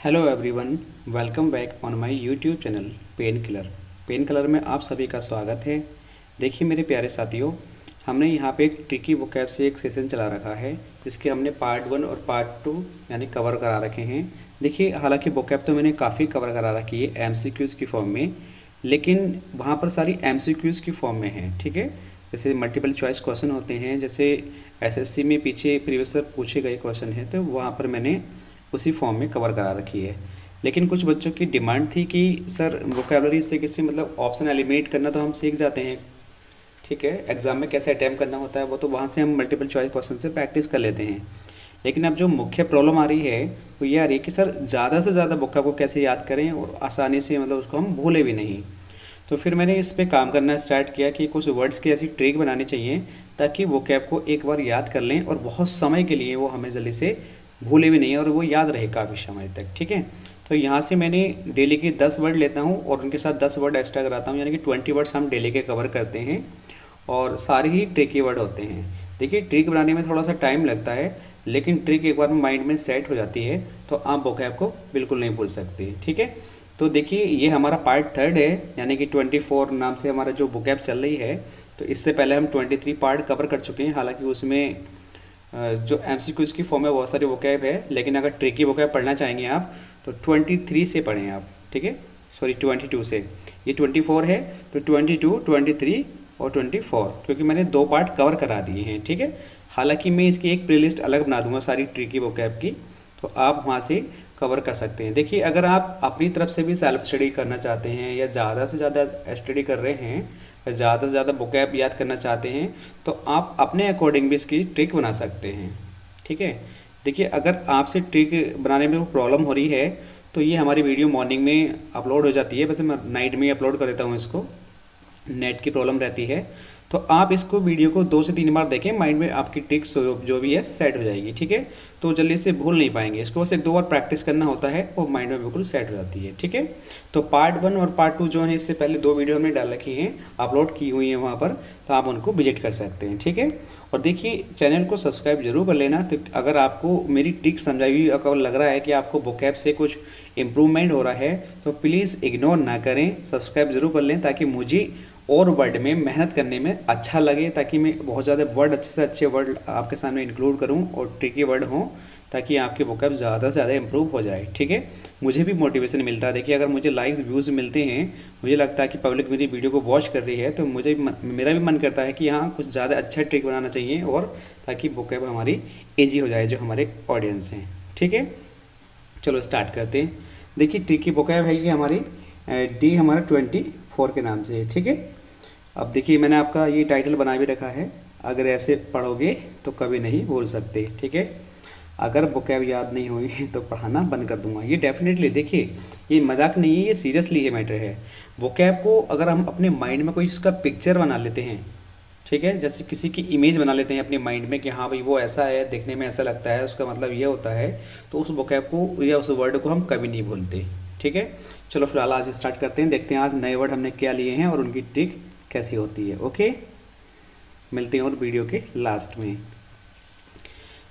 Hello everyone, welcome back on my YouTube channel pain killer में आप सभी का स्वागत है। देखिए मेरे प्यारे साथियों, हमने यहाँ पे एक ट्रिकी वोकैब से एक सेशन चला रखा है जिसके हमने पार्ट 1 और पार्ट 2 यानी कवर करा रखे हैं। देखिए हालांकि वोकैब तो मैंने काफ़ी कवर करा रखी है एमसीक्यूज़ की फॉर्म में, लेकिन वहाँ पर सारी एमसीक्यूज़ की फॉर्म में है। ठीक है, जैसे मल्टीपल चॉइस क्वेश्चन होते हैं, जैसे एसएससी में पीछे प्रीवियस पूछे गए क्वेश्चन हैं, तो वहाँ पर मैंने उसी फॉर्म में कवर करा रखी है। लेकिन कुछ बच्चों की डिमांड थी कि सर वोकैबलरी से किसी मतलब ऑप्शन एलिमिनेट करना तो हम सीख जाते हैं, ठीक है, एग्जाम में कैसे अटैम्प्ट करना होता है वो तो वहाँ से हम मल्टीपल चॉइस क्वेश्चन से प्रैक्टिस कर लेते हैं। लेकिन अब जो मुख्य प्रॉब्लम आ रही है वो ये आ रही है कि सर ज़्यादा से ज़्यादा वोकैब को कैसे याद करें और आसानी से मतलब उसको हम भूले भी नहीं। तो फिर मैंने इस पे काम करना स्टार्ट किया कि कुछ वर्ड्स की ऐसी ट्रिक बनानी चाहिए ताकि वोकैब को एक बार याद कर लें और बहुत समय के लिए वो हमें जल्दी से भूले भी नहीं और वो याद रहे काफ़ी समय तक। ठीक है, तो यहाँ से मैंने डेली के 10 वर्ड लेता हूँ और उनके साथ 10 वर्ड एक्स्ट्रा कराता हूँ, यानी कि 20 वर्ड्स हम डेली के कवर करते हैं और सारे ही ट्रिकी वर्ड होते हैं। देखिए ट्रिक बनाने में थोड़ा सा टाइम लगता है, लेकिन ट्रिक एक बार माइंड में सेट हो जाती है तो आप वोकैब को बिल्कुल नहीं भूल सकते। ठीक है, तो देखिए ये हमारा पार्ट 3 है, यानी कि 24 नाम से हमारा जो वोकैब चल रही है। तो इससे पहले हम 23 पार्ट कवर कर चुके हैं, हालांकि उसमें जो एमसीक्यूज़ की फॉर्म में बहुत सारे वोकैब है, लेकिन अगर ट्रिकी वोकैब पढ़ना चाहेंगे आप तो 23 से पढ़ें आप। ठीक है, सॉरी 22 से, ये 24 है तो 22, 23 और 24, क्योंकि मैंने 2 पार्ट कवर करा दिए हैं। ठीक है, हालांकि मैं इसकी एक प्लेलिस्ट अलग बना दूंगा सारी ट्रिकी वोकैब की, तो आप वहाँ से कवर कर सकते हैं। देखिए अगर आप अपनी तरफ से भी सेल्फ स्टडी करना चाहते हैं या ज़्यादा से ज़्यादा स्टडी कर रहे हैं या ज़्यादा से ज़्यादा वोकैब याद करना चाहते हैं तो आप अपने अकॉर्डिंग भी इसकी ट्रिक बना सकते हैं। ठीक है, देखिए अगर आपसे ट्रिक बनाने में प्रॉब्लम हो रही है तो ये हमारी वीडियो मॉर्निंग में अपलोड हो जाती है, वैसे मैं नाइट में ही अपलोड कर देता हूँ इसको, नेट की प्रॉब्लम रहती है। तो आप इसको वीडियो को 2 से 3 बार देखें, माइंड में आपकी ट्रिक्स जो भी है सेट हो जाएगी। ठीक है, तो जल्दी से भूल नहीं पाएंगे, इसको बस 1-2 बार प्रैक्टिस करना होता है और माइंड में बिल्कुल सेट हो जाती है। ठीक है, तो पार्ट 1 और पार्ट 2 जो है इससे पहले 2 वीडियो हमने डाल रखी हैं, अपलोड की हुई हैं वहाँ पर, तो आप उनको विजिट कर सकते हैं। ठीक है, और देखिए चैनल को सब्सक्राइब जरूर कर लेना। तो अगर आपको मेरी ट्रिक समझाई हुई अगर लग रहा है कि आपको वोकैब से कुछ इम्प्रूवमेंट हो रहा है तो प्लीज़ इग्नोर ना करें, सब्सक्राइब जरूर कर लें ताकि मुझे और वर्ड में मेहनत करने में अच्छा लगे, ताकि मैं बहुत ज़्यादा वर्ड अच्छे से अच्छे वर्ड आपके सामने इंक्लूड करूं और ट्रिकी वर्ड हों ताकि आपके वोकैब ज़्यादा से ज़्यादा इंप्रूव हो जाए। ठीक है, मुझे भी मोटिवेशन मिलता है। देखिए अगर मुझे लाइक्स व्यूज़ मिलते हैं, मुझे लगता है कि पब्लिक मेरी वीडियो को वॉच कर रही है, तो मेरा भी मन करता है कि हाँ कुछ ज़्यादा अच्छा ट्रिक बनाना चाहिए और ताकि वोकैब हमारी ईजी हो जाए जो हमारे ऑडियंस हैं। ठीक है, चलो स्टार्ट करते हैं। देखिए ट्रिकी वोकैब है कि हमारी डी हमारा 24 के नाम से है। ठीक है, अब देखिए मैंने आपका ये टाइटल बना भी रखा है, अगर ऐसे पढ़ोगे तो कभी नहीं भूल सकते। ठीक है, अगर वोकैब याद नहीं हुई तो पढ़ाना बंद कर दूंगा। ये डेफिनेटली देखिए ये मजाक नहीं है, ये सीरियसली ये मैटर है। वोकैब को अगर हम अपने माइंड में कोई इसका पिक्चर बना लेते हैं, ठीक है, जैसे किसी की इमेज बना लेते हैं अपने माइंड में कि हाँ भाई वो ऐसा है, देखने में ऐसा लगता है, उसका मतलब ये होता है, तो उस वोकैब को या उस वर्ड को हम कभी नहीं भूलते। ठीक है, चलो फिलहाल आज स्टार्ट करते हैं, देखते हैं आज नए वर्ड हमने क्या लिए हैं और उनकी ट्रिक कैसी होती है। ओके, मिलते हैं और वीडियो के लास्ट में।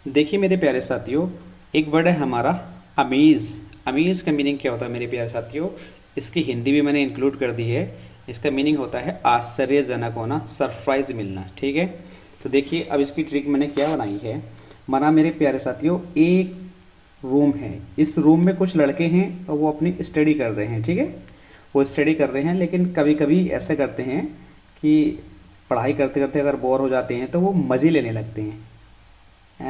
देखिए मेरे प्यारे साथियों, एक वर्ड है हमारा अमेज़। अमेज़ का मीनिंग क्या होता है मेरे प्यारे साथियों, इसकी हिंदी भी मैंने इंक्लूड कर दी है। इसका मीनिंग होता है आश्चर्यजनक होना, सरप्राइज मिलना। ठीक है, तो देखिए अब इसकी ट्रिक मैंने क्या बनाई है। माना मेरे प्यारे साथियों एक रूम है, इस रूम में कुछ लड़के हैं और वो अपनी स्टडी कर रहे हैं। ठीक है, वो स्टडी कर रहे हैं, लेकिन कभी कभी ऐसा करते हैं कि पढ़ाई करते करते अगर बोर हो जाते हैं तो वो मज़े लेने लगते हैं।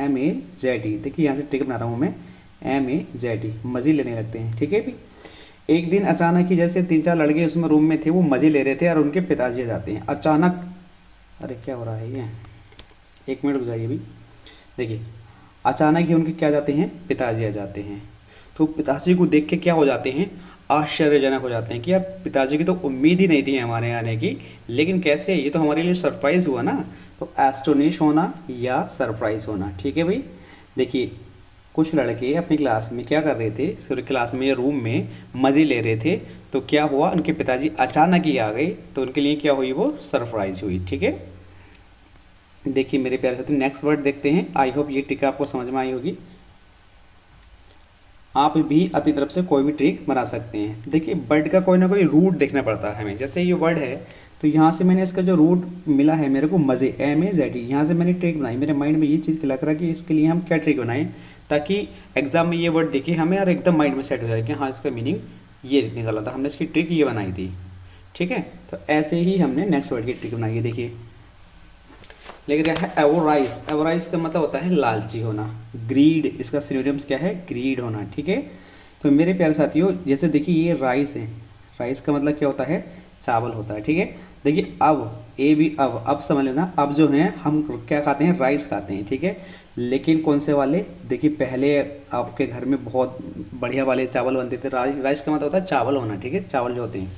MAZE, देखिए यहाँ से ट्रिक बना रहा हूँ मैं, MAZE, मज़े लेने लगते हैं। ठीक है भी, एक दिन अचानक ही जैसे 3-4 लड़के उसमें रूम में थे, वो मज़े ले रहे थे और उनके पिताजी आ जाते हैं अचानक। अरे क्या हो रहा है ये, 1 मिनट रुक जाइए भी। देखिए अचानक ही उनके क्या जाते हैं, पिताजी आ जाते हैं। तो पिताजी को देख के क्या हो जाते हैं, आश्चर्यजनक हो जाते हैं कि यार पिताजी की तो उम्मीद ही नहीं थी हमारे आने की, लेकिन कैसे, ये तो हमारे लिए सरप्राइज़ हुआ ना। तो एस्टोनिश होना या सरप्राइज़ होना। ठीक है भाई, देखिए कुछ लड़के अपनी क्लास में क्या कर रहे थे, सॉरी क्लास में या रूम में मज़े ले रहे थे, तो क्या हुआ उनके पिताजी अचानक ही आ गए, तो उनके लिए क्या हुई, वो सरप्राइज़ हुई। ठीक है, देखिए मेरे प्यारे साथी नेक्स्ट वर्ड देखते हैं। आई होप ये ट्रिक आपको समझ में आई होगी। आप भी अपनी तरफ से कोई भी ट्रिक बना सकते हैं। देखिए वर्ड का कोई ना कोई रूट देखना पड़ता है हमें। जैसे ये वर्ड है तो यहाँ से मैंने इसका जो रूट मिला है मेरे को मज़े, MAZE, यहाँ से मैंने ट्रिक बनाई। मेरे माइंड में ये चीज़ लग रहा है कि इसके लिए हम क्या ट्रिक बनाएं ताकि एग्जाम में ये वर्ड देखे हमें और एकदम माइंड में सेट हो जाए कि हाँ इसका मीनिंग ये निकला था, हमने इसकी ट्रिक ये बनाई थी। ठीक है, तो ऐसे ही हमने नेक्स्ट वर्ड की ट्रिक बनाई है। देखिए लेकिन क्या है, एवोराइज। एवोराइज का मतलब होता है लालची होना। ग्रीड, इसका सिनोनिम्स क्या है, ग्रीड होना। ठीक है, तो मेरे प्यारे साथियों जैसे देखिए ये राइस है, राइस का मतलब क्या होता है, चावल होता है। ठीक है, देखिए अब ए भी अब समझ लेना, अब जो है हम क्या खाते हैं, राइस खाते हैं। ठीक है, लेकिन कौन से वाले, देखिए पहले आपके घर में बहुत बढ़िया वाले चावल बनते थे। राइस का मतलब होता है चावल होना। ठीक है, चावल जो होते हैं,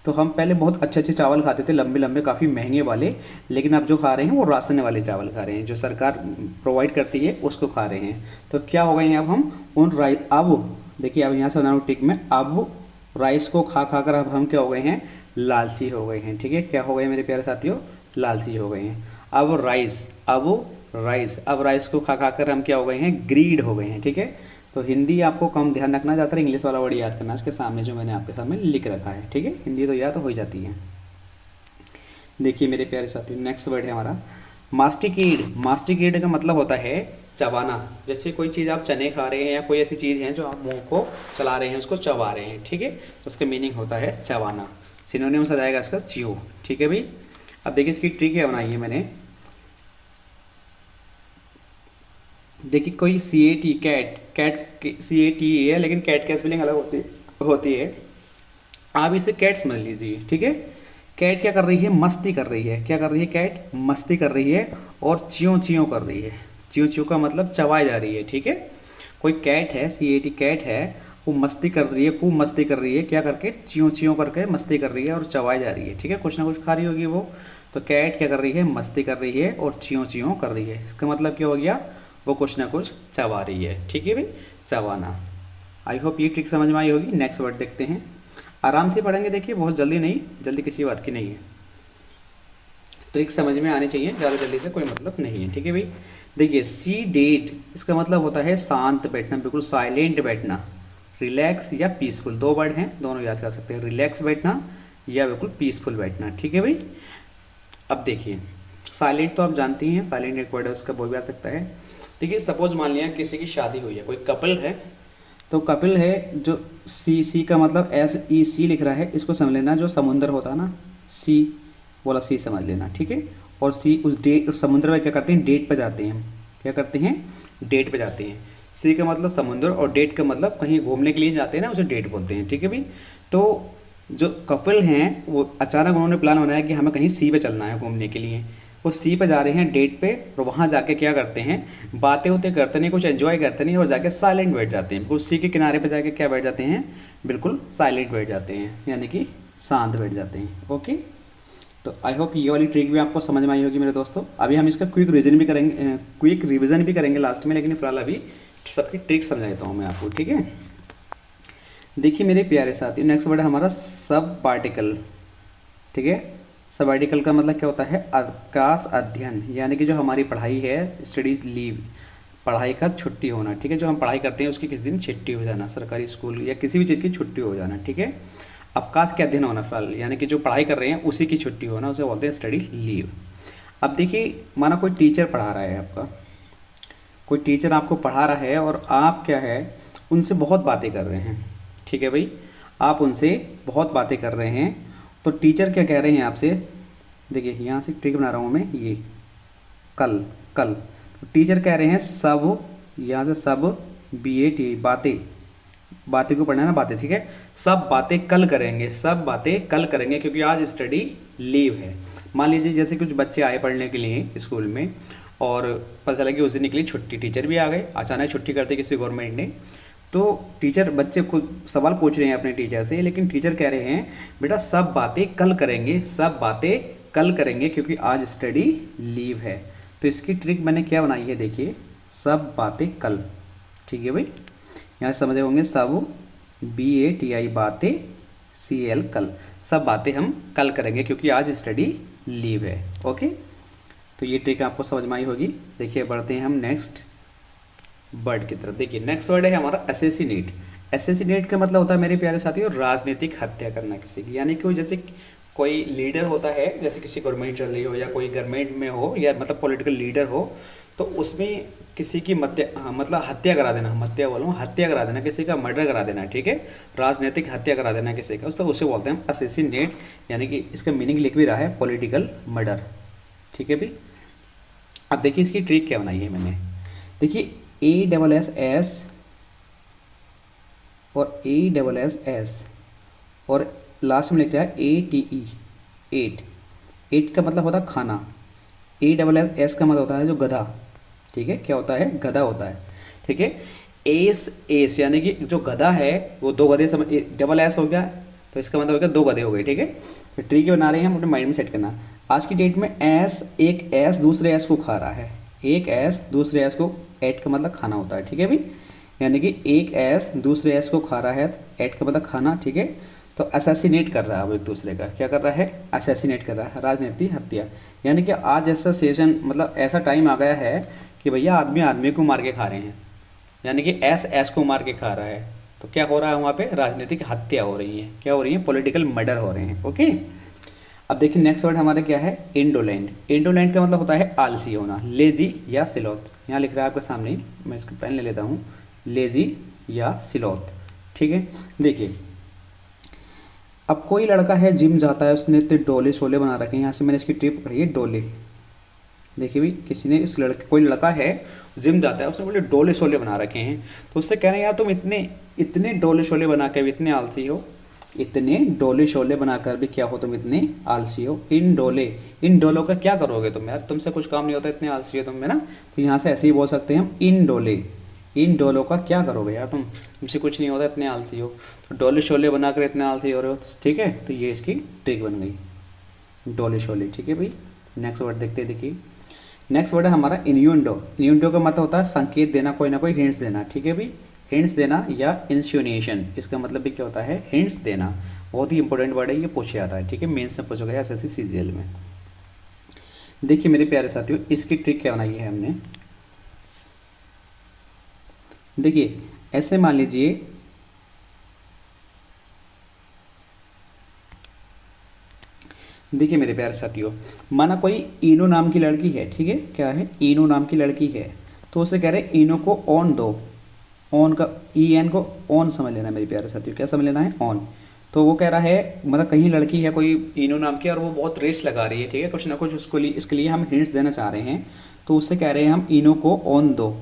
तो हम पहले बहुत अच्छे अच्छे चावल खाते थे, लंबे लंबे काफ़ी महंगे वाले। लेकिन अब जो खा रहे हैं वो राशन वाले चावल खा रहे हैं, जो सरकार प्रोवाइड करती है उसको खा रहे हैं। तो क्या हो गए हैं अब हम उन राइस, अब देखिए अब यहाँ से बना टिक में, अब राइस को खा खा कर अब हम क्या हो गए हैं, लालची हो गए हैं। ठीक है, क्या हो गए मेरे प्यारे साथियों, लालची हो गए हैं। अब राइस को खा खा कर हम क्या हो गए हैं, ग्रीड हो गए हैं। ठीक है, तो हिंदी आपको कम ध्यान रखना, ज़्यादातर इंग्लिश वाला वर्ड याद करना इसके सामने जो मैंने आपके सामने लिख रखा है। ठीक है, हिंदी तो याद हो ही जाती है। देखिए मेरे प्यारे साथी नेक्स्ट वर्ड है हमारा मास्टिकेड। मास्टिकेड का मतलब होता है चबाना। जैसे कोई चीज़ आप चने खा रहे हैं या कोई ऐसी चीज़ है जो आप मुंह को चला रहे हैं, उसको चबा रहे हैं। ठीक है, तो उसका मीनिंग होता है चबाना। सिनोनिम्स आ जाएगा इसका च्यू। ठीक है भाई, अब देखिए इसकी ट्रिक क्या बनाई है मैंने। देखिए कोई CAT, कैट CAT है, लेकिन कैट की स्पेलिंग अलग होती है। आप इसे कैट समझ लीजिए। ठीक है, कैट क्या कर रही है, मस्ती कर रही है। क्या कर रही है, कैट मस्ती कर रही है और च्यों च्यों कर रही है। च्यों च्यों का मतलब चबाई जा रही है। ठीक है, कोई कैट है, CAT कैट है, वो मस्ती कर रही है, खूब मस्ती कर रही है। क्या करके, च्यों च्यों करके मस्ती कर रही है और चबाई जा रही है। ठीक है, कुछ ना कुछ खा रही होगी वो। तो कैट क्या कर रही है, मस्ती कर रही है और च्यों च्यों कर रही है। इसका मतलब क्या हो गया, वो कुछ ना कुछ चबा रही है। ठीक है भाई, चबाना। आई होप ये ट्रिक समझ में आई होगी। नेक्स्ट वर्ड देखते हैं, आराम से पढ़ेंगे। देखिए बहुत जल्दी नहीं, जल्दी किसी बात की नहीं है, ट्रिक समझ में आनी चाहिए, ज़्यादा जल्दी से कोई मतलब नहीं है। ठीक है भाई, देखिए सीडेट, इसका मतलब होता है शांत बैठना, बिल्कुल साइलेंट बैठना। रिलैक्स या पीसफुल, दो वर्ड हैं, दोनों याद कर सकते हैं, रिलैक्स बैठना या बिल्कुल पीसफुल बैठना। ठीक है भाई, अब देखिए साइलेंट तो आप जानती हैं, साइलेंट एक वर्ड है, उसका बोल भी आ सकता है। देखिए सपोज मान लिया किसी की शादी हुई है, कोई कपल है, तो कपिल है जो सी का मतलब SEC लिख रहा है, इसको समझ लेना, जो समुंदर होता है ना, सी बोला, सी समझ लेना। ठीक है, और सी उस डेट, उस समुद्र में क्या करते हैं, डेट पे जाते हैं। क्या करते हैं, डेट पे जाते हैं। सी का मतलब समुद्र और डेट का मतलब कहीं घूमने के लिए जाते हैं ना, उसे डेट बोलते हैं। ठीक है भाई, तो जो कपिल हैं वो अचानक उन्होंने प्लान बनाया कि हमें कहीं सी पे चलना है घूमने के लिए। वो सी पे जा रहे हैं डेट पे, और वहाँ जाके क्या करते हैं, बातें होते करते नहीं, कुछ एंजॉय करते नहीं, और जाके साइलेंट बैठ जाते हैं। बिल्कुल सी के किनारे पे जाके क्या बैठ जाते हैं, बिल्कुल साइलेंट बैठ जाते हैं, यानी कि शांत बैठ जाते हैं। ओके, तो आई होप ये वाली ट्रिक भी आपको समझ में आई होगी मेरे दोस्तों। अभी हम इसका क्विक रिविजन भी करेंगे लास्ट में, लेकिन फिलहाल अभी सबकी ट्रिक समझा देता हूँ मैं आपको। ठीक है, देखिए मेरे प्यारे साथी नेक्स्ट वर्ड है हमारा सब पार्टिकल। ठीक है, सब आर्टिकल का मतलब क्या होता है, अवकाश अध्ययन, यानी कि जो हमारी पढ़ाई है, स्टडीज़ लीव, पढ़ाई का छुट्टी होना। ठीक है, जो हम पढ़ाई करते हैं उसकी किसी दिन छुट्टी हो जाना, सरकारी स्कूल या किसी भी चीज़ की छुट्टी हो जाना। ठीक है, अवकाश के अध्ययन होना फिलहाल, यानी कि जो पढ़ाई कर रहे हैं उसी की छुट्टी होना, उसे बोलते हैं स्टडी लीव। अब देखिए माना कोई टीचर पढ़ा रहा है आपका, कोई टीचर आपको पढ़ा रहा है और आप क्या है, उनसे बहुत बातें कर रहे हैं। ठीक है भाई, आप उनसे बहुत बातें कर रहे हैं, तो टीचर क्या कह रहे हैं आपसे, देखिए यहाँ से ट्रिक बना रहा हूँ मैं, ये कल तो टीचर कह रहे हैं सब, यहाँ से सब BAT, बातें को पढ़ना है ना, बातें। ठीक है, सब बातें कल करेंगे, सब बातें कल करेंगे, क्योंकि आज स्टडी लीव है। मान लीजिए जैसे कुछ बच्चे आए पढ़ने के लिए स्कूल में, और पता चला कि उस दिन निकली छुट्टी, टीचर भी आ गए, अचानक छुट्टी करते किसी गवर्नमेंट ने। तो टीचर, बच्चे खुद सवाल पूछ रहे हैं अपने टीचर से, लेकिन टीचर कह रहे हैं बेटा सब बातें कल करेंगे, सब बातें कल करेंगे, क्योंकि आज स्टडी लीव है। तो इसकी ट्रिक मैंने क्या बनाई है, देखिए सब बातें कल। ठीक है भाई, यहाँ समझे होंगे, सब BATI बातें, CL कल, सब बातें हम कल करेंगे क्योंकि आज स्टडी लीव है। ओके, तो ये ट्रिक आपको समझ में आई होगी। देखिए बढ़ते हैं हम नेक्स्ट। बर्ड की तरफ। देखिए नेक्स्ट वर्ड है हमारा असैसिनेट। असैसिनेट का मतलब होता है मेरे प्यारे साथियों राजनीतिक हत्या करना किसी की, यानी कि वो जैसे कोई लीडर होता है, जैसे किसी गवर्नमेंट चल रही हो या कोई गवर्नमेंट में हो या मतलब पॉलिटिकल लीडर हो, तो उसमें किसी की मतलब हत्या करा देना, हत्या बोलूँ, हत्या करा देना, किसी का मर्डर करा देना, ठीक है, राजनीतिक हत्या करा देना किसी का, उसको उसे बोलते हैं असैसिनेट, यानी कि इसका मीनिंग लिख भी रहा है पॉलिटिकल मर्डर, ठीक है भी। अब देखिए इसकी ट्रिक क्या बनाई है मैंने। देखिए ASS और ASS और लास्ट में लिखता है ATE, एट। एट का मतलब होता है खाना, ASS का मतलब होता है जो गधा, ठीक है, क्या होता है, गधा होता है, ठीक है। एस यानी कि जो गधा है वो दो गधे समझ, SS हो गया तो इसका मतलब हो गया दो गधे हो गए, ठीक है। तो ट्रिक बना रहे हैं हम अपने माइंड में सेट करना। आज की डेट में एक एस दूसरे एस को खा रहा है, एक एस दूसरे एस को, एट का मतलब खाना होता है, ठीक है भाई, यानी कि एक एस दूसरे एस को खा रहा है, एट का मतलब खाना, ठीक है। तो असैसिनेट कर रहा है वो एक दूसरे का, क्या कर रहा है, असैसिनेट कर रहा है, राजनीतिक हत्या। यानी कि आज ऐसा सेशन मतलब ऐसा टाइम आ गया है कि भैया आदमी आदमी को मार के खा रहे हैं, यानी कि एस को मार के खा रहा है। तो क्या हो रहा है वहाँ पे, राजनीतिक हत्या हो रही है, क्या हो रही है, पॉलिटिकल मर्डर हो रहे हैं, ओके। अब देखिए नेक्स्ट वर्ड हमारा क्या है, इंडोलेंट। इंडोलेंट का मतलब होता है आलसी होना, लेजी या सिलौत। यहाँ लिख रहा है आपके सामने, मैं इसको पेन ले लेता हूँ, लेजी या सिलौत, ठीक है। देखिए अब कोई लड़का है जिम जाता है, उसने इतने डोले शोले बना रखे हैं, यहाँ से मैंने इसकी ट्रिप पकड़ी है, डोले। देखिए भी किसी ने इस लड़के, कोई लड़का है जिम जाता है, उसने बोले डोले शोले बना रखे हैं, तो उससे कह रहे हैं यार तुम इतने इतने डोले शोले बना के भी इतने आलसी हो, इतने डोले शोले बनाकर भी क्या हो तुम इतने आलसी हो। इन डोलों का क्या करोगे तुम यार, तुमसे कुछ काम नहीं होता, इतने आलसी हो तुम, है ना। तो यहाँ से ऐसे ही बोल सकते हैं हम, इन डोलों का क्या करोगे यार तुमसे कुछ नहीं होता, इतने आलसी हो। तो डोले शोले बनाकर इतने आलसी हो रहे हो, ठीक है। तो ये इसकी ट्रिक बन गई, डोले शोले, ठीक है भाई। नेक्स्ट वर्ड देखते हैं। देखिए नेक्स्ट वर्ड है हमारा इन्यूंडो। इन्यूंडो का मतलब होता है संकेत देना, कोई ना कोई हिंट्स देना, ठीक है भाई, हिंट्स देना या इंसिनुएशन, इसका मतलब भी क्या होता है, हिंट्स देना। बहुत ही इंपॉर्टेंट वर्ड है, ये पूछा जाता है, ठीक है, मेंस से पूछा गया SSC CGL में। देखिए मेरे प्यारे साथियों इसकी ट्रिक क्या बनाई है हमने। देखिए ऐसे मान लीजिए, देखिए मेरे प्यारे साथियों, माना कोई इनो नाम की लड़की है, ठीक है, क्या है, इनो नाम की लड़की है, तो उसे कह रहे हैं इनो को ऑन दो, ऑन का EN को ऑन समझ लेना मेरे प्यारे साथियों, क्या समझ लेना है, ऑन। तो वो कह रहा है मतलब कहीं लड़की है कोई इनो नाम की और वो बहुत रेस लगा रही है, ठीक है, कुछ ना कुछ उसको लिए, इसके लिए हम हिंट्स देना चाह रहे हैं। तो उससे कह रहे हैं हम इनो को ऑन दो,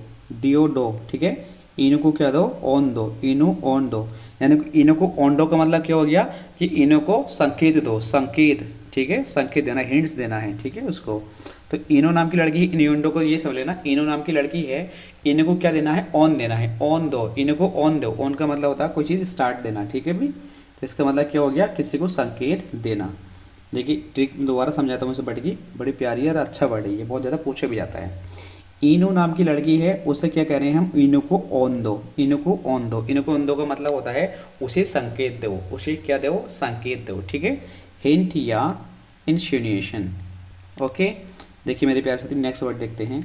DO, ठीक है, इनो को क्या दो, ऑन दो, इनो ऑन दो, यानी इनो को ऑन दो का मतलब क्या हो गया कि इनो को संकेत दो, संकेत, ठीक है, संकेत देना, हिंट्स देना है, ठीक है उसको। तो इनो नाम की लड़की, इन्यूंडो को ये समझ लेना, इनो नाम की लड़की है, इनो को क्या देना है, ऑन देना है, ऑन दो, इनो को ऑन दो, ऑन का मतलब होता है कोई चीज़ स्टार्ट देना, ठीक है भाई। तो इसका मतलब क्या हो गया, किसी को संकेत देना। देखिए ट्रिक दोबारा समझाता हूँ, इसे बड़ी प्यारी है और अच्छा वर्ड है, ये बहुत ज़्यादा पूछा भी जाता है। इनो नाम की लड़की है, उसे क्या कह रहे हैं हम, इनो को ऑन दो, इनो को ऑन दो, इनो को ऑन दो का मतलब होता है उसे संकेत दो, उसे क्या दो, संकेत दो, ठीक है, हिंट या इंसिनुएशन, ओके। देखिए मेरे प्यारे साथियों नेक्स्ट वर्ड देखते हैं।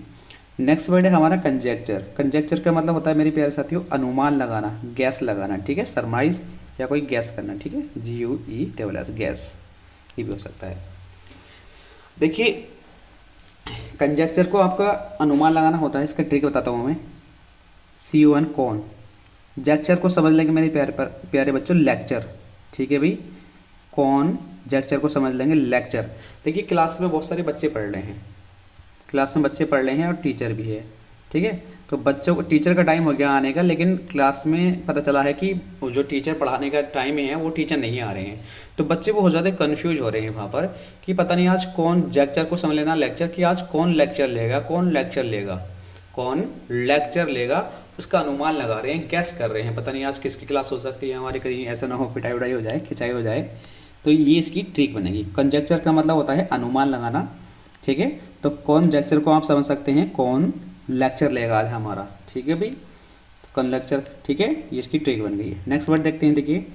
नेक्स्ट वर्ड है हमारा कंजेक्चर। कंजेक्चर का मतलब होता है मेरे प्यारे साथियों अनुमान लगाना, गैस लगाना, ठीक है, सरमाइज या कोई गैस करना, ठीक है, GUESS, गैस, ये भी हो सकता है। देखिए कंजेक्चर को आपका अनुमान लगाना होता है, इसका ट्रिक बताता हूँ मैं, CON कौन, जेक्चर को समझ लेंगे मेरे प्यारे बच्चों, लेक्चर, ठीक है भाई, कौन जेक्चर को समझ लेंगे, लेक्चर। देखिए क्लास में बहुत सारे बच्चे पढ़ रहे हैं, क्लास में बच्चे पढ़ रहे हैं और टीचर भी है, ठीक है। तो बच्चों को, टीचर का टाइम हो गया आने का, लेकिन क्लास में पता चला है कि वो जो टीचर पढ़ाने का टाइम है वो टीचर नहीं आ रहे हैं। तो बच्चे वो हो जाते कन्फ्यूज हो रहे हैं वहाँ पर कि पता नहीं आज कौन, जेक्चर को समझ लेना लेक्चर, कि आज कौन लेक्चर लेगा, कौन लेक्चर लेगा, कौन लेक्चर लेगा, उसका अनुमान लगा रहे हैं, गैस कर रहे हैं, पता नहीं आज किसकी क्लास हो सकती है हमारी, कहीं ऐसा ना हो पिटाई उटाई हो जाए, खिंचाई हो जाए। तो ये इसकी ट्रिक बनेगी। कंजेक्चर का मतलब होता है अनुमान लगाना, ठीक है। तो कौन जेक्चर को आप समझ सकते हैं, कौन लेक्चर लेगा आज हमारा, ठीक है भाई, तो कौन लेक्चर, ठीक है, ये इसकी ट्रिक बन गई है। नेक्स्ट वर्ड देखते हैं। देखिए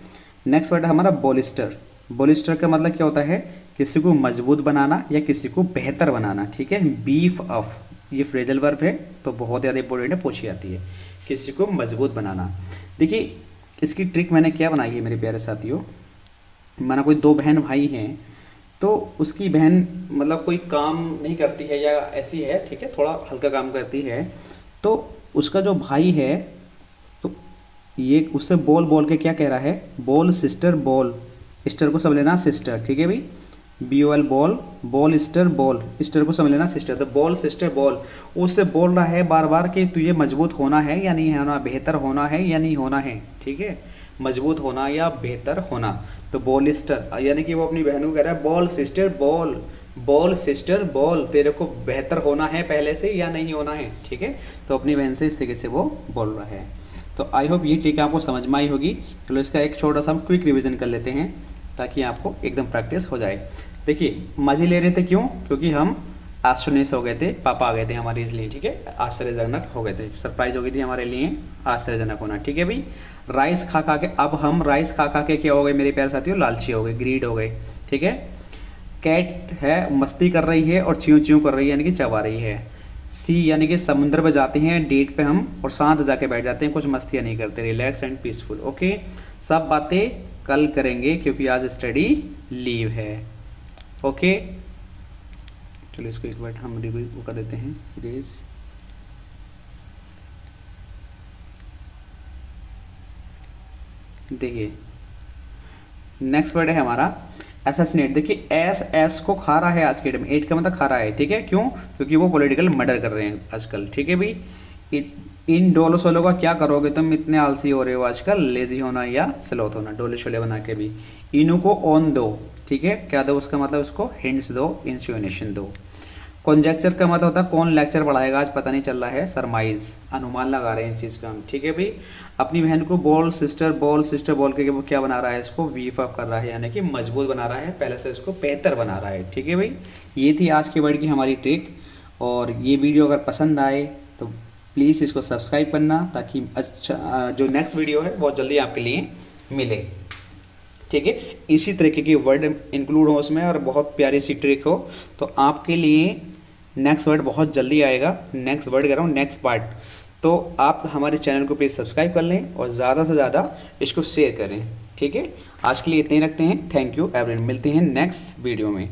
नेक्स्ट वर्ड है हमारा बोलिस्टर। बोलिस्टर का मतलब क्या होता है, किसी को मजबूत बनाना या किसी को बेहतर बनाना, ठीक है, बीफ अप, ये फ्रेजल वर्ब है तो बहुत ज़्यादा इंपॉर्टेंट है, पूछी जाती है। किसी को मजबूत बनाना। देखिए इसकी ट्रिक मैंने क्या बनाई है मेरे प्यारे साथियों, माना कोई दो बहन भाई हैं, तो उसकी बहन मतलब कोई काम नहीं करती है या ऐसी है, ठीक है, थोड़ा हल्का काम करती है, तो उसका जो भाई है तो ये उससे बोल बोल के क्या कह रहा है, बोल सिस्टर बोल, सिस्टर को समझ लेना सिस्टर, ठीक है भाई, BOL बॉल, बॉल स्टर बॉल, स्टर को समझ लेना सिस्टर, तो बॉल सिस्टर बॉल, उससे बोल रहा है बार बार कि तुझे मजबूत होना है या नहीं होना, बेहतर होना है या नहीं होना है, ठीक है, मजबूत होना या बेहतर होना। तो बॉल स्टर यानी कि वो अपनी बहन को कह रहा है ball sister ball, ball sister ball, तेरे को बेहतर होना है पहले से या नहीं होना है, ठीक है, तो अपनी बहन से इस तरीके से वो बोल रहा है। तो आई होप ये ट्रिक आपको समझ में आई होगी। चलो इसका एक छोटा सा हम क्विक रिवीजन कर लेते हैं ताकि आपको एकदम प्रैक्टिस हो जाए। देखिए मज़े ले रहे थे क्यों, क्योंकि हम आश्चर्यजनक हो गए थे, पापा आ गए थे हमारे इसलिए, ठीक है, आश्चर्यजनक हो गए थे, सरप्राइज हो गई थी हमारे लिए आश्चर्यजनक होना, ठीक है भाई। राइस खा खा के, अब हम राइस खा खा के क्या हो गए मेरे प्यारे साथियों, लालची हो गए, ग्रीड हो गए, ठीक है। कैट है मस्ती कर रही है और च्यों च्यों कर रही है यानी कि चबा रही है। सी यानी कि समुद्र पे जाते हैं डेट पे हम और साथ जाके बैठ जाते हैं, कुछ मस्तियाँ नहीं करते, रिलैक्स एंड पीसफुल, ओके। सब बातें कल करेंगे क्योंकि आज स्टडी लीव है, ओके। चलो इसको एक बार हम रिव्यू कर देते हैं, इरेज। देखिए नेक्स्ट वर्ड है हमारा असैसिनेट। देखिए एस को खा रहा है आज के डेट में, 8 का मतलब खा रहा है, ठीक है, क्यों, क्योंकि वो पॉलिटिकल मर्डर कर रहे हैं आजकल, ठीक है भाई। इन डोलो सोलो का क्या करोगे तुम, इतने आलसी हो रहे हो आजकल, लेजी होना या स्लोथ होना, डोले शोले बना के भी। इनू को ऑन दो, ठीक है, क्या दो उसका मतलब, उसको हिंट्स दो, इंसिनुएशन दो। कॉन्जेक्चर का मतलब होता है कौन लेक्चर पढ़ाएगा आज पता नहीं चल रहा है, सरमाइज, अनुमान लगा रहे हैं इस चीज़ का हम, ठीक है भाई। अपनी बहन को बॉल सिस्टर बोल के वो क्या बना रहा है, इसको वीफ अप कर रहा है यानी कि मजबूत बना रहा है, पहले से इसको बेहतर बना रहा है, ठीक है भाई। ये थी आज के वर्ड की हमारी ट्रिक, और ये वीडियो अगर पसंद आए तो प्लीज़ इसको सब्सक्राइब करना ताकि अच्छा जो नेक्स्ट वीडियो है बहुत जल्दी आपके लिए मिले, ठीक है। इसी तरीके की वर्ड इंक्लूड हो उसमें और बहुत प्यारी सी ट्रिक हो, तो आपके लिए नेक्स्ट वर्ड बहुत जल्दी आएगा, नेक्स्ट वर्ड कह रहा हूँ नेक्स्ट पार्ट। तो आप हमारे चैनल को प्लीज़ सब्सक्राइब कर लें और ज़्यादा से ज़्यादा इसको शेयर करें, ठीक है। आज के लिए इतने ही रखते हैं, थैंक यू एवरीवन, मिलते हैं नेक्स्ट वीडियो में।